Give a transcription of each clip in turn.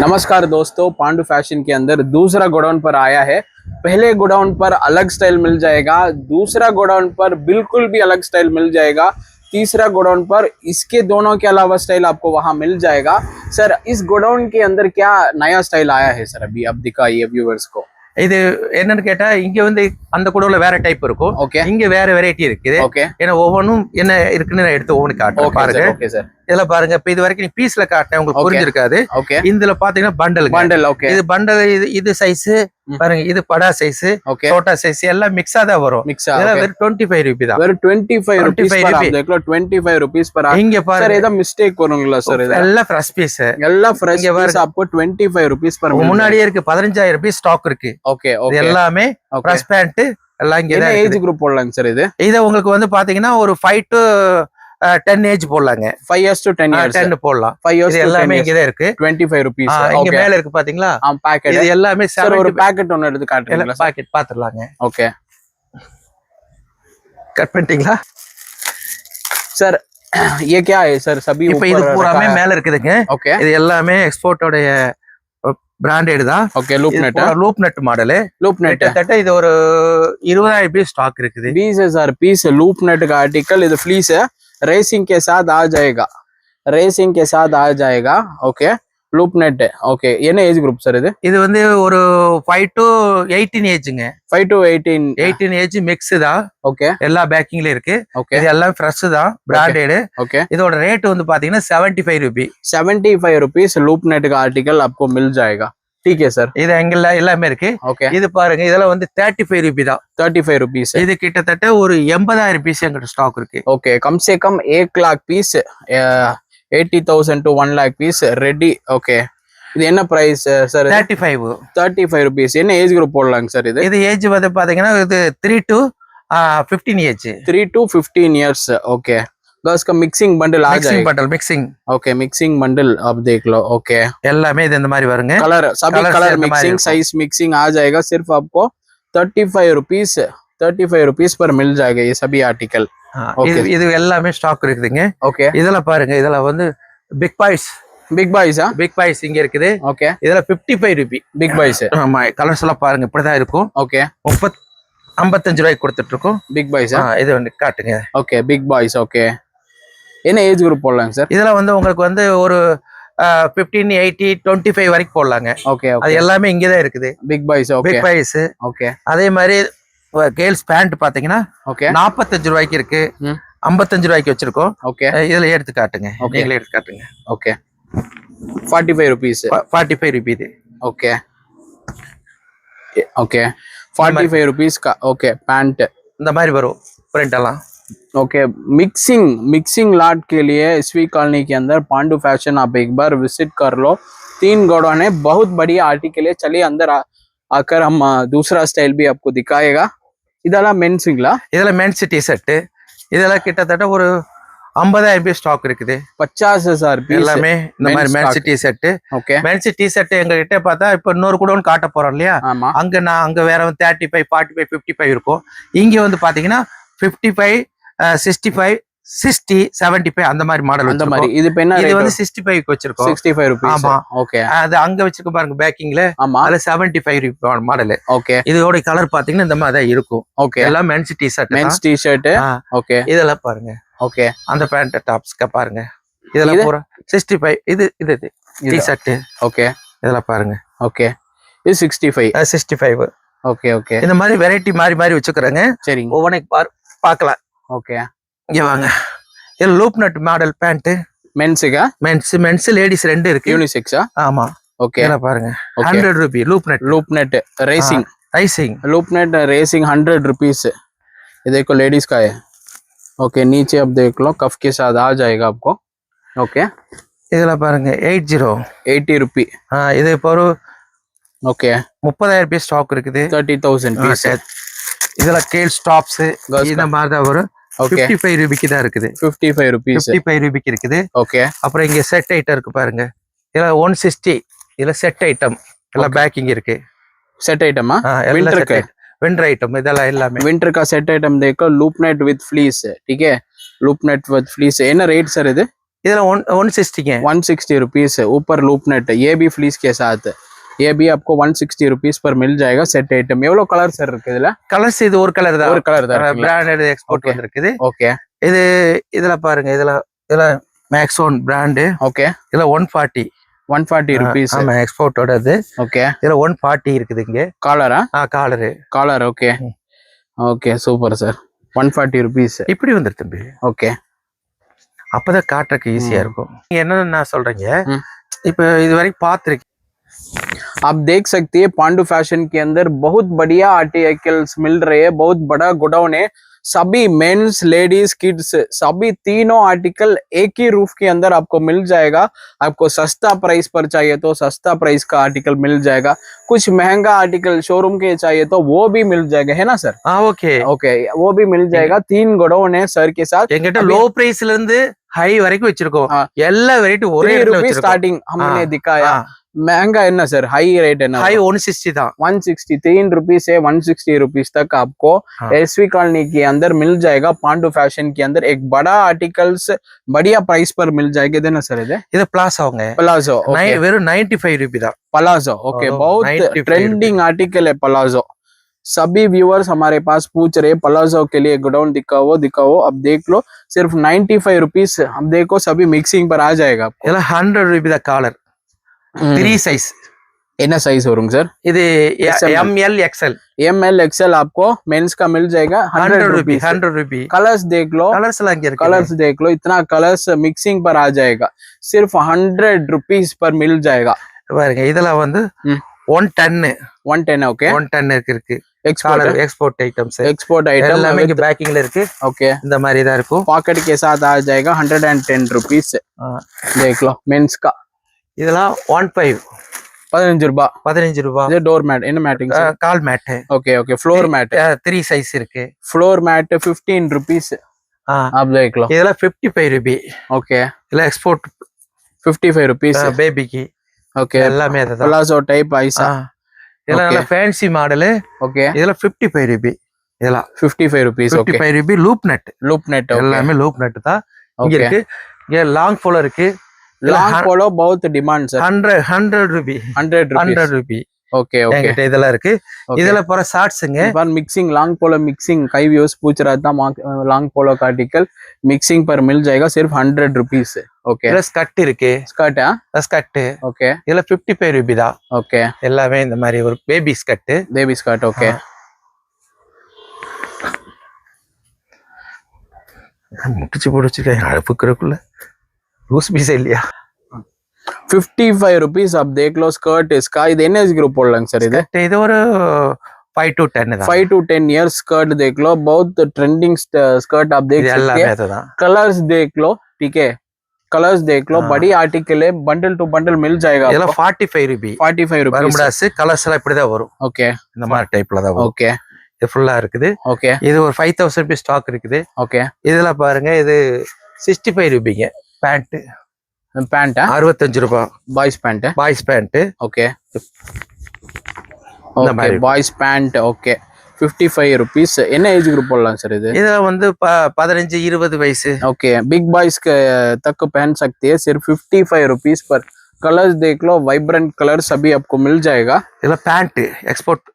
नमस्कार दोस्तों, पांडु फैशन के अंदर दूसरा गोडाउन पर आया है। पहले गोडाउन पर अलग स्टाइल मिल जाएगा, दूसरा गोडाउन पर बिल्कुल भी अलग स्टाइल मिल जाएगा, तीसरा गोडाउन पर इसके दोनों के अलावा स्टाइल आपको वहां मिल जाएगा। सर, इस गोडाउन के अंदर क्या नया स्टाइल आया है सर? अभी आप दिखाइए व्यूवर्स को। இது என்னன்னு கேட்டா இங்க வந்து அந்த குடவுல வேற டைப் இருக்கும். ஓகே, இங்க வேற வெரைட்டி இருக்குது. ஓகே, ஏன்னா ஒவ்வொன்றும் என்ன இருக்குன்னு நான் எடுத்து ஒவ்வொன்று காட்டுறேன் பாருங்க. ஓகே சார், இதுல பாருங்க, இப்ப இது வரைக்கும் நீ பீஸ்ல காட்டினேன், உங்களுக்கு புரிஞ்சிருக்காது. ஓகே, இதுல பாத்தீங்கன்னா பண்டல் பண்டல். ஓகே, இது பண்டல், இது சைஸ் பாருங்க, இது படா சைஸ், ஓகே, சோட்டா சைஸ் எல்லாம் மிக்ஸா தான் வரும். இதெல்லாம் வெறும் 25 ரூபாய் தான். வெறும் 25 rupees पर आप देख लो, 25 rupees पर இங்க பாருங்க सर, ஏதா மிஸ்டேக் வருங்களா சார்? இது எல்லாம் ஃப்ரெஷ் பீஸ், எல்லாம் ஃப்ரெஷ் பீஸ் आपको 25 rupees पर முன்னாடியே இருக்கு. 15,000 ரூபாய் ஸ்டாக் இருக்கு. ஓகே, இது எல்லாமே பிரஸ் பேண்ட் எல்லாம் இங்க என்ன ஏஜ் குரூப் போடலாங்க சார்? இது உங்களுக்கு வந்து பாத்தீங்கன்னா ஒரு 5 to 10 ஏஜ் போடலாங்க. 5 years to 10 years 10 போடலாம். 5 years இது எல்லாமே இங்க தான் இருக்கு. 25 rupees. இங்க மேல இருக்கு பாத்தீங்களா? पैकेट இது எல்லாமே சார் ஒரு பாக்கெட் ஒன்னு எடுத்து காட்டுறீங்களா? பாக்கெட் பாத்துறலாங்க. ஓகே, கட் பண்ணிட்டீங்களா सर? ये क्या है सर? सभी இப்போ இது பூராமே மேல இருக்குதுங்க. ஓகே, இது எல்லாமே எக்ஸ்போர்ட்டோட பிராண்டட் தான். Okay, loop net, loop net model. Loop net கிட்டத்தட்ட இது ஒரு 20,000 பீஸ் ஸ்டாக் இருக்குது. 20,000 पीस लूप नेट का आर्टिकल। இது फ्लीस है, रेसिंग के साथ आ जाएगा, रेसिंग के साथ आ जाएगा। Okay, loop net. ओके, என்ன ஏஜ் குரூப் சார் இது? இது வந்து ஒரு 5 to 18 ஏஜ்ங்க. 5 to 18 ஏஜ் மிக்ஸ் தான். ஓகே, எல்லா பேக்கிங்ல இருக்கு. ஓகே, இது எல்லாம் ஃப்ரெஷ் தான், பிராண்டட். ओके, இதோட ரேட் வந்து பாத்தீங்கன்னா 75 ரூபாய். 75 rupees लूप नेट का आर्टिकल आपको मिल जाएगा। ठीक है सर, இது எங்கெல்லாம் எல்லாமே இருக்கு. ओके, இது பாருங்க, இதெல்லாம் வந்து 35 ரூபாய் தான். 35 rupees। இது கிட்டத்தட்ட ஒரு 80,000 பீஸ் எங்கிட்ட ஸ்டாக் இருக்கு. ओके, कम से कम 1 lakh piece, 80,000 to 1 lakh piece ready. Okay, இது என்ன பிரைஸ் சார்? 35 rupees। என்ன ஏஜ் குரூப் போடலாங்க சார்? இது ஏஜ் வந்து பாத்தீங்கன்னா இது 3 to 15 age, 3 to 15 years। Okay, girls का मिक्सिंग बंडल आ जाएगा। Bundle mixing. Okay, mixing bundle आप देख लो। ओके, எல்லாமே இது இந்த மாதிரி வருங்க. कलर सभी कलर मिक्सिंग, साइज मिक्सिंग आ जाएगा। सिर्फ आपको 35 rupees, 35 rupees पर मिल जाएगा ये सभी आर्टिकल। இது எல்லாமே ஸ்டாக் இருக்குதுங்க. ओके, இதெல்லாம் பாருங்க, இதெல்லாம் வந்து big boys, big boys. Big boys இங்க இருக்குது. ஓகே, இதெல்லாம் 55 ரூபாய் பிக் பாய்ஸ்। ஆமா, கலர்ஸ் எல்லாம் பாருங்க இப்படிதான் இருக்கும். ஓகே, 55 ரூபாய்க்கு கொடுத்துட்டு இருக்கோம். பிக் பாய்ஸ் இது வந்து காட்டுங்க. Okay, big boys. ஓகே, என்ன ஏஜ் குரூப் போடலாங்க சார்? இதெல்லாம் வந்து உங்களுக்கு வந்து ஒரு 15, 80, 25 வரைக்கும் போடலாங்க. ஓகே, அது எல்லாமே இங்கதான் இருக்குது. Big boys. Okay, big boys. Okay, அதே மாதிரி கேர்ள்ஸ் பேண்ட் பாத்தீங்கன்னா ஓகே, 45 ரூபாய்க்கு இருக்கு, 55 ரூபாய்க்கு வச்சிருக்கோம். ஓகே, இதுல எடுத்து காட்டுங்க, நீங்களே எடுத்து காட்டுங்க. Okay, 45 rupees। 45 ரூபாய். ओके, ओके, 45 rupees का। ओके, पैंट இந்த மாதிரி वரும் प्रिंट எல்லாம்। ओके, मिक्सिंग लॉट के लिए एसवी कॉलोनी के अंदर पांडु फैशन आप एक बार विजिट कर लो। 3 गोडाउन है, बहुत बढ़िया आर्टिकल है। चलिए अंदर आकर हम दूसरा स्टाइल भी आपको दिखाएगा। இதெல்லாம் மென்ஸுங்களா? இதெல்லாம் மென்ஸ் டி ஷர்ட். இதெல்லாம் கிட்டத்தட்ட ஒரு 50,000 பீஸ் ஸ்டாக் இருக்குது. 50,000 பீஸ் எல்லாமே இந்த மாதிரி men's T shirt. Okay, men's T shirt எங்க கிட்ட பார்த்தா இப்ப இன்னொரு கூட காட்ட போறோம் இல்லையா? ஆமா, அங்க வேற 35, 45, 55 இருக்கும். இங்க வந்து பாத்தீங்கன்னா 55, 65, 60, 75 அந்த மாதிரி மாடல். அந்த மாதிரி இது இப்ப என்ன? இது வந்து 65 க்கு வச்சிருக்கோம். 65 rupees। ஆமா, ஓகே, அது அங்க வச்சிருக்க பாருங்க பேக்கிங்ல. ஆமா, அதுல 75 ரூபாய் மாடல். ஓகே, இதோட கலர் பாத்தீங்கன்னா இந்த மாதிரி தான் இருக்கும். ஓகே, எல்லாம் men's T shirt, men's T shirt. Okay, இதெல்லாம் பாருங்க. ஓகே, அந்த பேண்ட் டாப்ஸ்க்கு பாருங்க, இதெல்லாம் பூரா 65. இது டி ஷர்ட். ஓகே, இதெல்லாம் பாருங்க. ஓகே, இது 65। 65। ஓகே, ஓகே, இந்த மாதிரி வெரைட்டி மாறி வச்சுக்கறேங்க. சரிங்க, ஒவ்வொன்றைக்கு பார்க்கலாம். ஓகே, இங்க வாங்க. இது லூப் நட் மாடல் பேண்ட். மென்ஸுக்கா? மென்ஸ் லேடிஸ் ரெண்டு இருக்கு. யூனிசெக்ஸா? ஆமா. ஓகே, இதெல்லாம் பாருங்க, 100 ரூபாய் loop nut racing. Loop net racing 100 rupees। ये देखो लेडीज का है। ओके, नीचे अब देख लो, कफ के साथ आ जाएगा आपको। ओके, இதெல்லாம் பாருங்க 80 rupees। இது இப்போ ஒரு ஓகே 30,000 பீஸ் ஸ்டாக் இருக்குது. 30,000 பீஸ்। இதெல்லாம் கேல் ஸ்டாப்ஸ் இந்த மாதிரி தான் வரும். 55 ரூபாய்க்கு தான் இருக்குது. 55 rupees। 55 ரூபாய்க்கு இருக்குது. ஓகே, அப்புறம் இங்க செட் ஐட்டம் இருக்கு பாருங்க. இதெல்லாம் 160। இதுல செட் ஐட்டம் எல்லாம் பேக்கிங் இருக்கு. Set item. विंटर का विंटर आइटम இதெல்லாம் विंटर का सेट आइटम देखो, लूप नेट विद फ्लीस। ठीक है, लूप नेट विद फ्लीस। என்ன ரேட் சார் இது? இதுல 160ங்க 160 रुपीस ऊपर लूप नेट ये भी फ्लीस के साथ ये भी आपको 160 रुपीस पर मिल जाएगा सेट आइटम எவ்வளவு கலர் சார் இருக்கு இதுல கலர்ஸ் இது ஒரு கலர் தான் ஒரு கலர் தான் இருக்குல்ல பிராண்டட் எக்ஸ்போர்ட் Okay. வந்திருக்குது ஓகே இது இதுல பாருங்க இதுல மேக்ஸோன் பிராண்ட் ஓகே இதுல 140 140 रुपीस ஆமா எக்ஸ்போர்ட்டோட இது ஓகே இதுல 140 இருக்குது இங்க காலரா collar collar okay okay super sir 140 rupees இப்படி வந்துரு தம்பி ஓகே அப்பதான் காட்டுறதுக்கு ஈஸியா இருக்கும் நீங்க என்ன நான் சொல்றீங்க இப்ப இது வரைக்கும் பாத்துருக்கீங்க आप देख सकते हैं पांडु फैशन के अंदर बहुत बढ़िया आर्टिकल्स मिल रहे हैं बहुत बड़ा गोडाउन है सभी मेंस लेडीज किड्स सभी तीनों आर्टिकल एक ही रूफ के अंदर आपको मिल जाएगा आपको सस्ता प्राइस पर चाहिए तो सस्ता प्राइस का आर्टिकल मिल जाएगा कुछ महंगा आर्टिकल शोरूम के चाहिए तो वो भी मिल जाएगा है ना सर ஓகே ओके वो भी मिल जाएगा 3 गोडाउन है सर के साथ எங்கிட்ட லோ பிரைஸ்ல இருந்து ஹை வரைக்கும் வச்சிருக்கோம் हाँ। எல்லா வெரைட்டி ஒரே 3 இடத்துல रुपीस வச்சிருக்கோம் स्टार्टिंग हमने हाँ, दिखाया हाँ। महंगा है ना सर हाई रेट है ना ஹை 160 தான் 163 रुपीस से 160 रुपीस तक आपको हाँ। एसवी कॉलोनी के अंदर मिल जाएगा पांडु फैशन के अंदर एक बड़ा आर्टिकल्स बढ़िया प्राइस पर मिल जाएगा देना सर इधर இது பிளாஸாங்க पलाजो ओके வெறும் 95 ரூபாய் தான் पलाजो ओके Oh, बहुत 95 ट्रेंडिंग आर्टिकल है पलाजो सभी व्यूअर्स हमारे पास पूछ रहे पलाजो के लिए गोडाउन दिखाओ अब देख लो सिर्फ 95 रुपीस हम देखो सभी मिक्सिंग पर आ जाएगा आपको இதெல்லாம் 100 ரூபாய் தான் காலர் 3 சைஸ் என்ன சைஸ் வருங்க சார் இது XL. ML XL ML XL आपको मेंस का मिल जाएगा 100 100 रुपीस 100 ரூபாய் कलर्स देख लो கலர்ஸ் எல்லாம் இங்க இருக்கு कलर्स देख लो इतना कलर्स मिक्सिंग पर आ जाएगा सिर्फ 100 रुपीस पर मिल जाएगा பாருங்க இதெல்லாம் வந்து 110 110 ओके 110 இருக்கு export collar export items export item எல்லாமே இங்க பேக்கிங்ல இருக்கு ओके இந்த மாதிரி தான் இருக்கும் पॉकेट के साथ आ जाएगा 110 रुपीस देख लो मेंस का இதெல்லாம் 15 15 ரூபாய் 15 ரூபாய் ये डोर मैट इन मैटिंग கால் mat okay okay floor mat 3 size இருக்கு फ्लोर मैट 15 रुपीस आप देख लो இதெல்லாம் 55 ரூபாய் ओके இல்ல எக்ஸ்போர்ட் 55 रुपीस பேபிக்கு ओके எல்லாமே அதுதான் प्लाजो टाइप ऐसा இதெல்லாம் நல்ல ஃபேன்சி மாடல் ओके இதெல்லாம் 55 ரூபாய் இதெல்லாம் 55 रुपीस ओके 55 ரூபாய் லூப் நட் लूप नेट எல்லாமே லூப் நட் தான் இங்க ओके இருக்கு இங்க லாங் போல இருக்கு लॉन्ग पोलो बहुत डिमांड सर 100 ரூபாய் 100 रुपीस 100 ரூபாய் ओके ओके என்கிட்ட இதெல்லாம் இருக்கு Okay. இதுல போற ஷார்ட்ஸ்ங்க पर मिक्सिंग लॉन्ग पोलो मिक्सिंग कई व्यूअर्स पूछ रहा था लॉन्ग पोलो का आर्टिकल मिक्सिंग पर मिल जाएगा सिर्फ 100 रुपीस ओके இதுல ஸ்கர்ட் இருக்கு स्कर्ट है ஸ்கர்ட் ओके இதுல 55 ரூபாய் தான் ओके எல்லாமே இந்த மாதிரி ஒரு baby skirt baby skirt okay முட்டிச்சு போடுச்சுக்க அழுப்புக்கிறதுக்குள்ள லூஸ் பீஸ் இல்லையா 55 रुपीस आप देख लो स्कर्ट इसका இது என்ன ஏஜ் குரூப் போடலாங்க சார் இது இது ஒரு 5 to 10 தான் 5 to 10 इयर्स स्कर्ट देख लो बहुत ट्रेंडिंग स्कर्ट आप देख இது सकते எல்லாமே हैं அதுதான் कलर्स देख लो ठीक है कलर्स देख लो हाँ। बड़ी आर्टिकल है बंडल टू बंडल मिल जाएगा இதெல்லாம் आपको 45 ரூபாய் 45 रुपीस பர்முடாஸ் கலர்ஸ் எல்லாம் இப்படிதான் வரும் ओके இந்த மாதிரி டைப்ல தான் வரும் ओके இது ஃபுல்லா இருக்குது ओके இது ஒரு 5000 ரூபாய் ஸ்டாக் இருக்குது ओके இதுல பாருங்க இது 65 ரூபாய்ங்க பேண்ட் पैंट है 65 ரூபாய் बॉयज पैंट है பாய்ஸ் பேண்ட் ओके இந்த ओके மாதிரி बॉयज पैंट ओके 55 रुपीस என்ன ஏஜ் குரூப் போடலாம் சார் இது இதுல வந்து 15 20 வயசு ओके बिग बॉयज तक पहन सकते हैं सिर्फ 55 रुपीस पर कलर्स देख लो वाइब्रेंट कलर सभी आपको मिल जाएगा இதுல பேண்ட் எக்ஸ்போர்ட்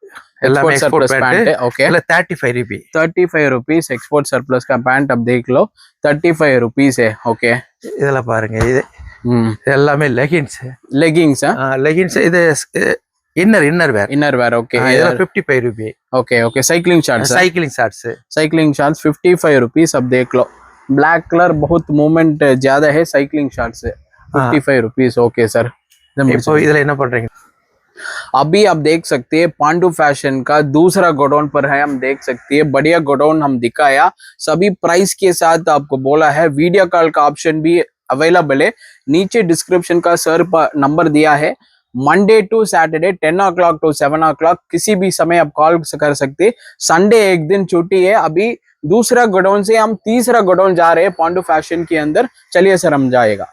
எல்லாமே export export surplus pant pant है ओके இதுல 35 ரூபாய் 35 रुपीस एक्सपोर्ट सरप्लस का पैंट अब देख लो 35 रुपीस है ओके இதுல பாருங்க இது எல்லாமே லெகின்ஸ் लेगिंग्स है லெகின்ஸ் இது inner wear inner wear okay இதுல 55 ரூபாய் okay okay cycling shorts cycling shorts cycling shorts 55 rupees अब देख लो ब्लैक कलर बहुत मूवमेंट ज्यादा है cycling shorts 55 rupees okay sir இப்போ இதுல என்ன பண்றீங்க अभी आप देख सकते हैं पांडु फैशन का दूसरा गोडाउन पर है हम देख सकते हैं बढ़िया गोडाउन हम दिखाया सभी प्राइस के साथ आपको बोला है वीडियो कॉल का ऑप्शन भी अवेलेबल है नीचे डिस्क्रिप्शन का सर नंबर दिया है Monday to Saturday 10 o'clock to 7 o'clock किसी भी समय आप कॉल कर सकते संडे एक दिन छुट्टी है अभी दूसरा गोडाउन से हम तीसरा गोडाउन जा रहे हैं पांडु फैशन के अंदर चलिए सर हम जाएगा